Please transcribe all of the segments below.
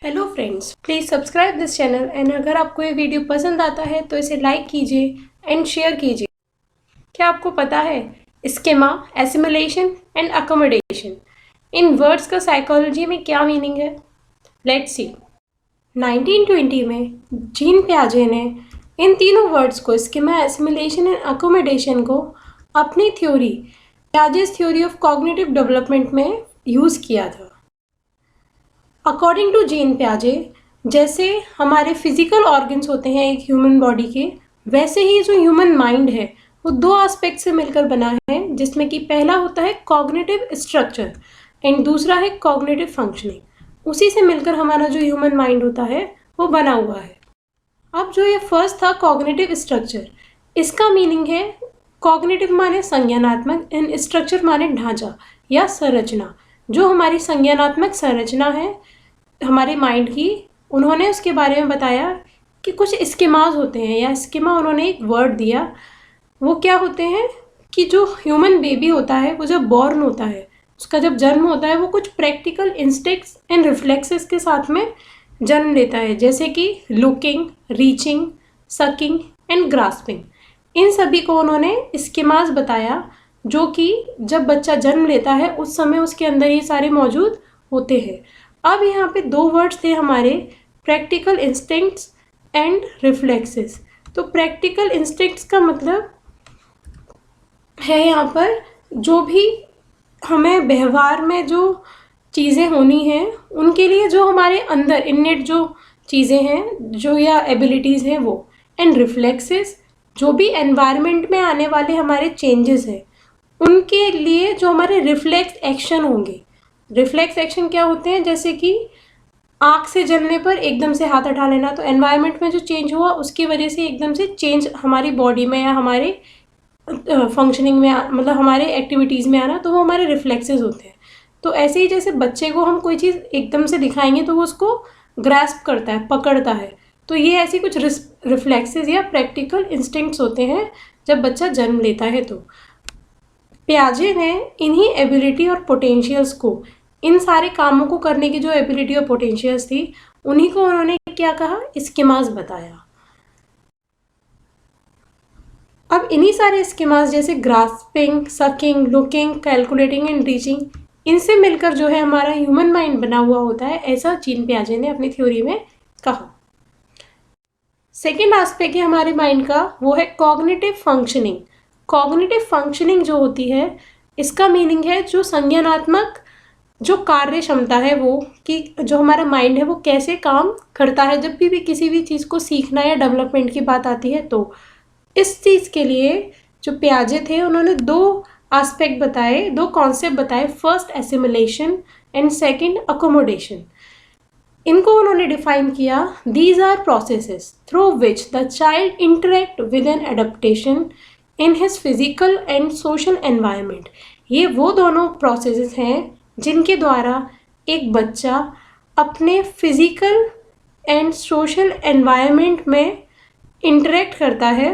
Hello friends, please subscribe this channel and अगर आपको ये वीडियो पसंद आता है तो इसे लाइक कीजिए एंड शेयर कीजिए। क्या आपको पता है schema, assimilation and accommodation in words का साइकोलॉजी में क्या मीनिंग है? Let's see. 1920 में जीन पियाजे ने इन तीनों वर्ड्स को स्कीमा, एसिमिलेशन एंड अकोमोडेशन को अपनी theory Piaget's theory of cognitive development में यूज़ किया था। अकॉर्डिंग टू जीन पियाजे, जैसे हमारे फिजिकल ऑर्गन्स होते हैं एक ह्यूमन बॉडी के, वैसे ही जो ह्यूमन माइंड है वो दो एस्पेक्ट से मिलकर बना है, जिसमें कि पहला होता है कॉग्निटिव स्ट्रक्चर एंड दूसरा है कॉग्निटिव फंक्शनिंग। उसी से मिलकर हमारा जो ह्यूमन माइंड होता है वो बना हुआ है। अब जो ये फर्स्ट था कॉग्निटिव स्ट्रक्चर, इसका मीनिंग है कॉग्निटिव माने संज्ञानात्मक एंड स्ट्रक्चर माने ढांचा या संरचना। जो हमारी संज्ञानात्मक संरचना है हमारे माइंड की, उन्होंने उसके बारे में बताया कि कुछ स्कीमाज होते हैं, या स्कीमा उन्होंने एक वर्ड दिया। वो क्या होते हैं कि जो ह्यूमन बेबी होता है वो जब बॉर्न होता है, उसका जब जन्म होता है, वो कुछ प्रैक्टिकल इंस्टिंक्ट्स एंड रिफ्लेक्सेस के साथ में जन्म लेता है, जैसे कि looking, reaching, sucking and grasping. इन सभी को उन्होंने स्कीमाज बताया, जो कि जब बच्चा जन्म लेता है उस समय उसके अंदर ये सारे मौजूद होते हैं। अब यहाँ पे दो वर्ड्स थे हमारे, प्रैक्टिकल इंस्टिंक्ट्स एंड रिफ्लेक्सेस। तो प्रैक्टिकल इंस्टिंक्ट्स का मतलब है यहाँ पर जो भी हमें व्यवहार में जो चीज़ें होनी हैं उनके लिए जो हमारे अंदर इन्नेट जो चीज़ें हैं जो या एबिलिटीज़ हैं वो, एंड रिफ्लेक्सेस जो भी एनवायरनमेंट में आने वाले हमारे चेंजेस हैं उनके लिए जो हमारे रिफ्लेक्स एक्शन होंगे। रिफ्लेक्स एक्शन क्या होते हैं? जैसे कि आँख से जलने पर एकदम से हाथ हटा लेना, तो एनवायरनमेंट में जो चेंज हुआ उसकी वजह से एकदम से चेंज हमारी बॉडी में या हमारे फंक्शनिंग में मतलब हमारे एक्टिविटीज़ में आना, तो वो हमारे रिफ्लेक्सेस होते हैं। तो ऐसे ही जैसे बच्चे को हम कोई चीज़ एकदम से दिखाएंगे तो वो उसको ग्रास्प करता है, पकड़ता है। तो ये ऐसी कुछ रिफ्लेक्सेस या प्रैक्टिकल इंस्टिंक्ट्स होते हैं जब बच्चा जन्म लेता है। तो पियाजे ने इन्हीं एबिलिटी और पोटेंशियल्स को, इन सारे कामों को करने की जो एबिलिटी और पोटेंशियल्स थी, उन्हीं को उन्होंने क्या कहा? स्कीमास बताया। अब इन्हीं सारे स्कीमास जैसे grasping, sucking, looking, calculating and reaching, इनसे मिलकर जो है हमारा ह्यूमन माइंड बना हुआ होता है, ऐसा जीन पियाजे ने अपनी थ्योरी में कहा। सेकेंड एस्पेक्ट है हमारे माइंड का, वो है कॉग्निटिव फंक्शनिंग। कॉग्निटिव फंक्शनिंग जो होती है, इसका मीनिंग है जो संज्ञानात्मक जो कार्य क्षमता है वो, कि जो हमारा माइंड है वो कैसे काम करता है जब भी किसी भी चीज़ को सीखना या डेवलपमेंट की बात आती है। तो इस चीज़ के लिए जो पियाजे थे उन्होंने दो एस्पेक्ट बताए, दो कॉन्सेप्ट बताए। First assimilation and second accommodation. इनको उन्होंने डिफाइन किया, these are processes through which the child interact with an adaptation in his physical and social environment. ये वो दोनों प्रोसेसेस हैं जिनके द्वारा एक बच्चा अपने फिजिकल एंड सोशल एनवायरनमेंट में इंटरेक्ट करता है।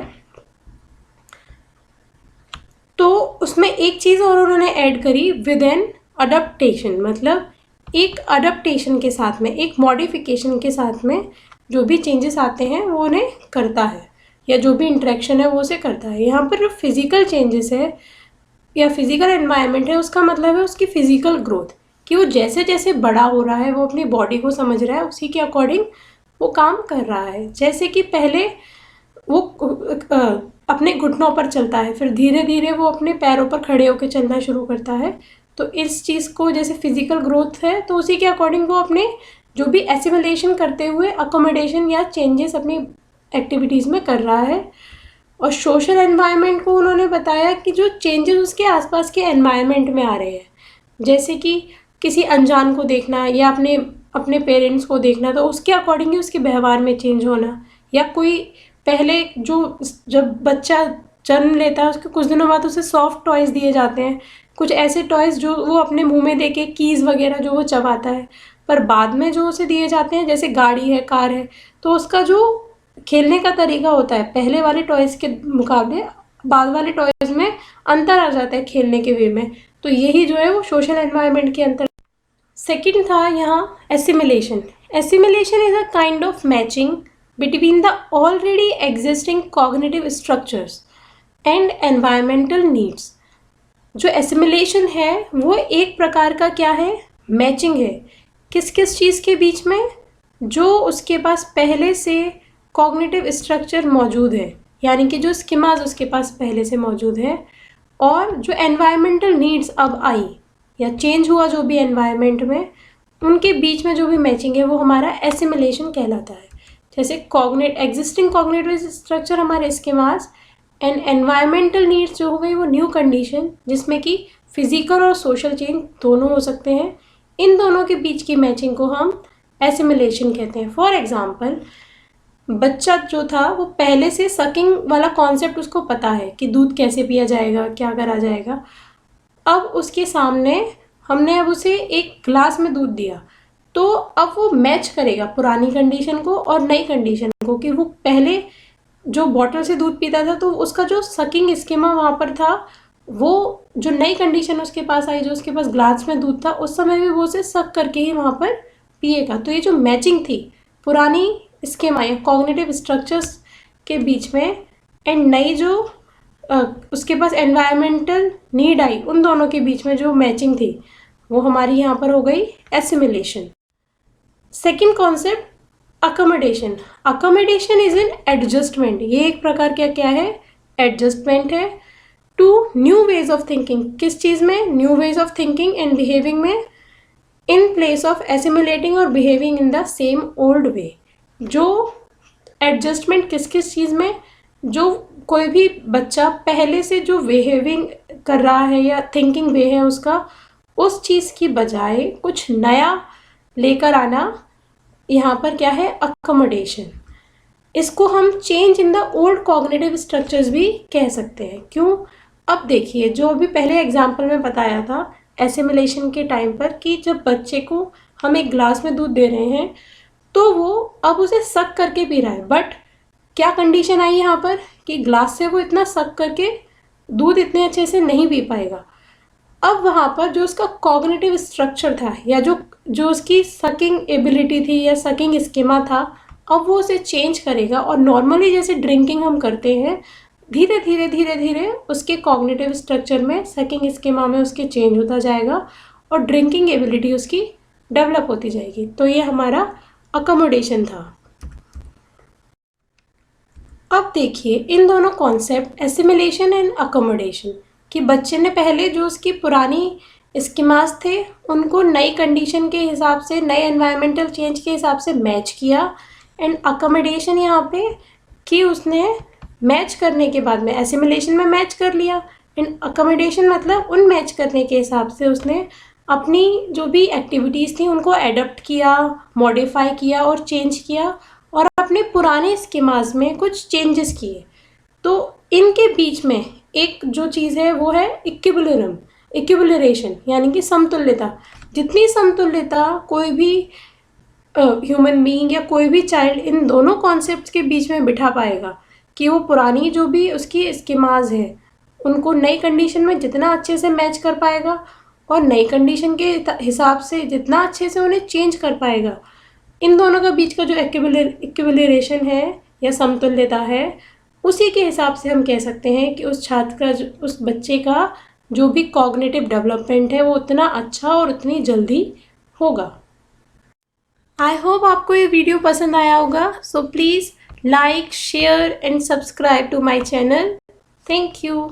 तो उसमें एक चीज़ और उन्होंने ऐड करी, विद एन अडप्टेशन, मतलब एक अडप्टेशन के साथ में, एक मॉडिफिकेशन के साथ में जो भी चेंजेस आते हैं वो उन्हें करता है, या जो भी इंटरेक्शन है वो उसे करता है। यहाँ पर जो फिजिकल चेंजेस है या फिजिकल एनवायरनमेंट है, उसका मतलब है उसकी फिजिकल ग्रोथ, कि वो जैसे जैसे बड़ा हो रहा है वो अपनी बॉडी को समझ रहा है, उसी के अकॉर्डिंग वो काम कर रहा है। जैसे कि पहले वो अपने घुटनों पर चलता है, फिर धीरे धीरे वो अपने पैरों पर खड़े होकर चलना शुरू करता है। तो इस चीज़ को जैसे फिजिकल ग्रोथ है, तो उसी के अकॉर्डिंग वो अपने जो भी एसिमिलेशन करते हुए अकोमोडेशन या चेंजेस अपनी एक्टिविटीज़ में कर रहा है। और सोशल एनवायरनमेंट को उन्होंने बताया कि जो चेंजेस उसके आसपास के एनवायरनमेंट में आ रहे हैं, जैसे कि किसी अनजान को देखना या अपने पेरेंट्स को देखना, तो उसके अकॉर्डिंग ही उसके व्यवहार में चेंज होना। या कोई पहले जब बच्चा जन्म लेता है उसके कुछ दिनों बाद उसे सॉफ्ट टॉयज़ दिए जाते हैं, कुछ ऐसे टॉयज़ जो वो अपने मुंह में देके, कीज़ वगैरह जो वो चबाता है। पर बाद में जो उसे दिए जाते हैं, जैसे गाड़ी है, कार है, तो उसका जो खेलने का तरीका होता है पहले वाले टॉयज़ के मुकाबले बाद वाले टॉयज़ में अंतर आ जाता है खेलने के वे में। तो यही जो है वो सोशल एनवायरनमेंट के अंतर। सेकंड था यहाँ assimilation. Assimilation is a kind of matching between the already existing cognitive structures and environmental needs. जो एसिमिलेशन है वो एक प्रकार का क्या है, मैचिंग है। किस किस चीज़ के बीच में, जो उसके पास पहले से कॉग्निटिव स्ट्रक्चर मौजूद है, यानी कि जो स्कीमाज उसके पास पहले से मौजूद है, और जो एनवायरमेंटल नीड्स अब आई या चेंज हुआ जो भी एनवायरनमेंट में, उनके बीच में जो भी मैचिंग है वो हमारा एसिमिलेशन कहलाता है। जैसे एग्जिस्टिंग कॉग्निटिव स्ट्रक्चर हमारे स्कीमाज एंड एनवायरमेंटल नीड्स जो हो गई वो न्यू कंडीशन, जिसमें कि फिजिकल और सोशल चेंज दोनों हो सकते हैं। इन दोनों के बीच की मैचिंग को हम एसिमिलेशन कहते हैं। फॉर एग्जाम्पल, बच्चा जो था वो पहले से सकिंग वाला कॉन्सेप्ट उसको पता है कि दूध कैसे पिया जाएगा, क्या करा जाएगा। अब उसके सामने हमने अब उसे एक ग्लास में दूध दिया, तो अब वो मैच करेगा पुरानी कंडीशन को और नई कंडीशन को, कि वो पहले जो बॉटल से दूध पीता था तो उसका जो सकिंग स्कीमा वहाँ पर था, वो जो नई कंडीशन उसके पास आई, जो उसके पास ग्लास में दूध था, उस समय भी वो उसे सक करके ही वहाँ पर पिएगा। तो ये जो मैचिंग थी पुरानी स्कीमा या कॉग्निटिव स्ट्रक्चर्स के बीच में एंड नई जो उसके पास एनवायरमेंटल नीड आई, उन दोनों के बीच में जो मैचिंग थी वो हमारी यहाँ पर हो गई assimilation. Second concept, accommodation. Accommodation is an adjustment. ये एक प्रकार का क्या है, एडजस्टमेंट है to new ways of thinking. किस चीज़ में, new ways of thinking and behaving में, इन प्लेस ऑफ एसिमिलेटिंग और behaving in the same old way. जो एडजस्टमेंट किस किस चीज़ में, जो कोई भी बच्चा पहले से जो बिहेविंग कर रहा है या थिंकिंग वे है उसका, उस चीज़ की बजाय कुछ नया लेकर आना, यहाँ पर क्या है, अकोमोडेशन। इसको हम change in the old cognitive structures भी कह सकते हैं। क्यों, अब देखिए, जो अभी पहले एग्जाम्पल में बताया था एसिमिलेशन के टाइम पर, कि जब बच्चे को हम एक ग्लास में दूध दे रहे हैं तो वो अब उसे सक करके पी रहा है, बट क्या कंडीशन आई यहाँ पर कि ग्लास से वो इतना सक करके दूध इतने अच्छे से नहीं पी पाएगा। अब वहाँ पर जो उसका कॉग्निटिव स्ट्रक्चर था या जो उसकी सकिंग एबिलिटी थी या सकिंग स्कीमा था, अब वो उसे चेंज करेगा, और नॉर्मली जैसे ड्रिंकिंग हम करते हैं, धीरे धीरे धीरे धीरे उसके कॉग्निटिव स्ट्रक्चर में, सकिंग स्कीमा में उसके चेंज होता जाएगा और ड्रिंकिंग एबिलिटी उसकी डेवलप होती जाएगी। तो ये हमारा अकोमोडेशन था। अब देखिए इन दोनों कॉन्सेप्ट एसिमिलेशन एंड अकोमोडेशन, कि बच्चे ने पहले जो उसकी पुरानी स्कीमास थे उनको नई कंडीशन के हिसाब से, नए एनवायरमेंटल चेंज के हिसाब से मैच किया, एंड अकोमोडेशन यहाँ पे कि उसने मैच करने के बाद में एसिमिलेशन में मैच कर लिया, एंड अकोमोडेशन मतलब उन मैच करने के हिसाब से उसने अपनी जो भी एक्टिविटीज़ थी उनको एडप्ट किया, मॉडिफाई किया और चेंज किया, और अपने पुराने स्कीमास में कुछ चेंजेस किए। तो इनके बीच में एक जो चीज़ है वो है इक्विलिब्रियम, इक्विलिब्रेशन, यानी कि समतुल्यता। जितनी समतुल्यता कोई भी ह्यूमन बीइंग या कोई भी चाइल्ड इन दोनों कॉन्सेप्ट्स के बीच में बिठा पाएगा, कि वो पुरानी जो भी उसकी स्कीमाज है उनको नई कंडीशन में जितना अच्छे से मैच कर पाएगा और नई कंडीशन के हिसाब से जितना अच्छे से उन्हें चेंज कर पाएगा, इन दोनों का बीच का जो इक्विलिब्रेशन है या समतुल्यता है, उसी के हिसाब से हम कह सकते हैं कि उस छात्र का, उस बच्चे का जो भी कॉग्निटिव डेवलपमेंट है वो उतना अच्छा और उतनी जल्दी होगा। आई होप आपको ये वीडियो पसंद आया होगा। So please like, share and subscribe to my channel. Thank you.